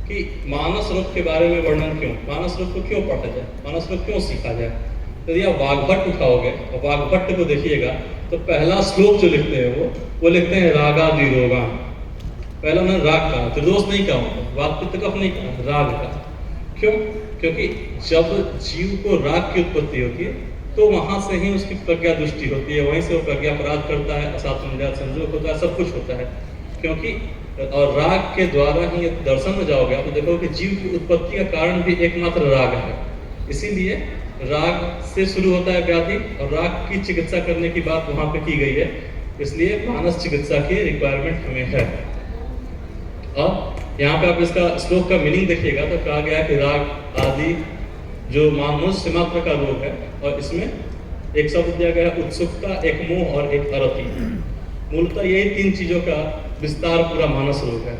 कि मानस रोग के बारे में वर्णन क्यों, मानस रोग को क्यों पढ़ा जाए, मानस रोग क्यों सीखा जाए। तो यदि आप वाग्भट उठाओगे और वाग्भट को देखिएगा तो पहला श्लोक जो लिखते हैं वो लिखते हैं रागादि रोगा। पहला उन्होंने राग कहा, त्रिदोष नहीं कहा, वाग पित्त कफ नहीं कहा, राग कहा। क्यों? क्योंकि जब जीव को राग की उत्पत्ति होती है तो वहां से ही उसकी प्रज्ञा दृष्टि होती है, वहीं से वो प्रज्ञा अपराध करता है, असात संजोग होता है, सब कुछ होता है। क्योंकि और राग के द्वारा ही दर्शन में जाओगे आप तो देखोगे कि जीव की उत्पत्ति का कारण भी एकमात्र राग है। इसीलिए राग से शुरू होता है व्याधि और राग की चिकित्सा करने की बात वहां पे की गई है। इसलिए मानस चिकित्सा की रिक्वायरमेंट हमें है। अब यहाँ पे आप इसका श्लोक का मीनिंग देखिएगा तो कहा गया है कि राग आदि जो मनुष्य मात्र का रोग है, और इसमें एक शब्द दिया गया है उत्सुकता, एक मोह और एक अरति। मूलतः यही तीन चीजों का विस्तार पूरा मानस रोग है।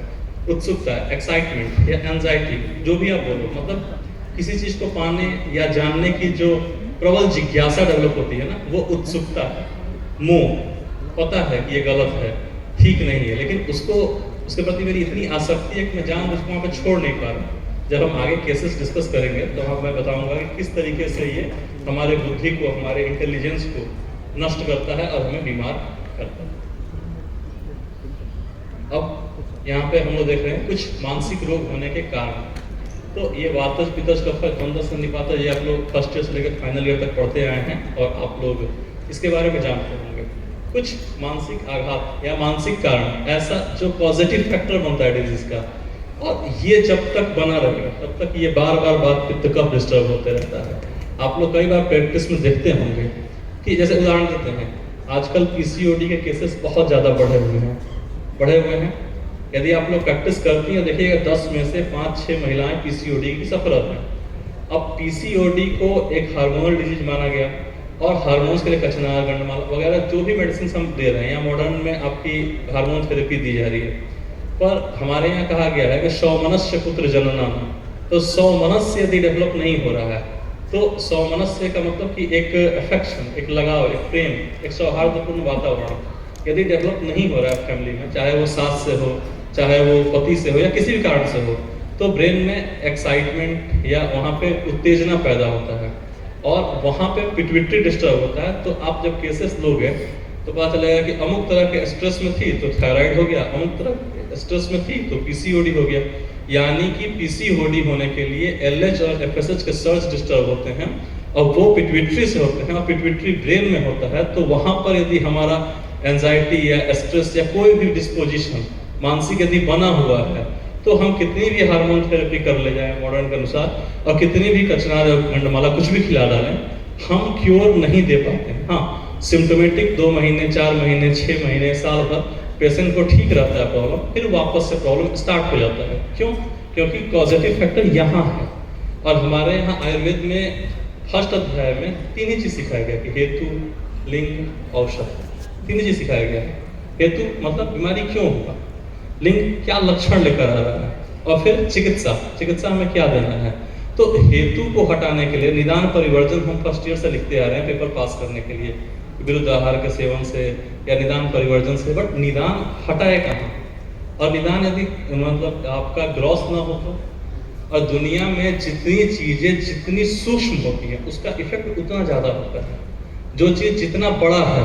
उत्सुकता, एक्साइटमेंट या एंजाइटी, जो भी आप बोलो, मतलब किसी चीज को पाने या जानने की जो प्रबल जिज्ञासा डेवलप होती है ना, वो उत्सुकता है। मोह, पता है कि ये गलत है, ठीक नहीं है, लेकिन उसके प्रति मेरी इतनी आसक्ति है कि मैं जान उसको वहाँ पे छोड़ नहीं पा रहा। जब हम आगे केसेस डिस्कस करेंगे तो वहाँ मैं बताऊंगा कि किस तरीके से ये हमारे बुद्धि को, हमारे इंटेलिजेंस को नष्ट करता है और हमें बीमार करता है। अब यहाँ पे हम लोग देख रहे हैं कुछ मानसिक रोग होने के कारण। तो ये वातज, पित्तज, कफ, द्वंद्व, संधिपात, ये आप लोग फर्स्ट ईयर से लेकर फाइनल ईयर तक पढ़ते आए हैं और आप लोग इसके बारे में जानते होंगे। कुछ मानसिक आघात या मानसिक कारण, ऐसा जो पॉजिटिव फैक्टर बनता है डिजीज का, और ये जब तक बना रहेगा तब तक ये बार बार बात पित्त कफ डिस्टर्ब होते रहता है। आप लोग कई बार प्रैक्टिस में देखते होंगे कि जैसे उदाहरण देते हैं, आजकल पीसीओडी के केसेस बहुत ज़्यादा बढ़े हुए हैं। यदि आप लोग प्रैक्टिस करती हैं देखिएगा 10 में से 5-6 महिलाएं पीसीओडी की सफरत हैं। अब पीसीओडी को एक हार्मोनल डिजीज माना गया और हार्मोन्स के लिए कचनार, गंडमाला वगैरह जो भी मेडिसिन हम दे रहे हैं या मॉडर्न में आपकी हार्मोन थेरेपी दी जा रही है, पर हमारे यहाँ कहा गया है कि सौमनस्य पुत्र जनना। तो सौमनस्य यदि डेवलप नहीं हो रहा है तो सौमनस्य का मतलब कि एक अफेक्शन, एक लगाव, एक प्रेम, एक सौहार्दपूर्ण वातावरण यदि डेवलप नहीं हो रहा है फैमिली में, चाहे वो सास से हो, चाहे वो पति से हो या किसी भी कारण से हो, तो ब्रेन में एक्साइटमेंट या वहाँ पे उत्तेजना पैदा होता है और वहाँ पे पिट्यूटरी डिस्टर्ब होता है। तो आप जब केसेस लोगे तो पता चलेगा कि अमुक तरह के स्ट्रेस में थी तो थायराइड हो गया, अमुक तरह स्ट्रेस में थी तो पीसीओडी हो गया। यानी कि पीसीओडी होने के लिए एलएच और एफएसएच के सर्च डिस्टर्ब होते हैं और वो पिट्यूटरी से होते हैं और पिट्यूटरी ब्रेन में होता है। तो वहां पर यदि हमारा एंजाइटी या स्ट्रेस या कोई भी डिस्पोजिशन मानसिक यदि बना हुआ है तो हम कितनी भी हार्मोन थेरेपी कर ले जाएं मॉडर्न के अनुसार और कितनी भी कचनार और गंडमाला कुछ भी खिला डालें, हम क्योर नहीं दे पाते। हाँ, सिम्टोमेटिक 2 महीने, 4 महीने, 6 महीने, साल भर पेशेंट को ठीक रहता है प्रॉब्लम, फिर वापस से प्रॉब्लम स्टार्ट हो जाता है। क्यों? क्योंकि पॉजिटिव फैक्टर यहाँ है। और हमारे यहाँ आयुर्वेद में फर्स्ट अध्याय में 3 ही चीज सिखाया गया कि हेतु, लिंग, औषध, 3 ही चीज सिखाया गया है। हेतु मतलब बीमारी क्यों होगा, लिंग क्या लक्षण लेकर आ रहा है, और फिर चिकित्सा में क्या देना है। तो हेतु को हटाने के लिए निदान परिवर्जन हम फर्स्ट ईयर से लिखते आ रहे हैं पेपर पास करने के लिए, विरुद्ध आहार के सेवन से या निदान परिवर्जन से। बट निदान हटाए कहाँ? और निदान यदि मतलब आपका ग्रॉस ना हो तो, और दुनिया में जितनी चीजें जितनी सूक्ष्म होती हैं उसका इफेक्ट उतना ज्यादा होता है। जो चीज जितना बड़ा है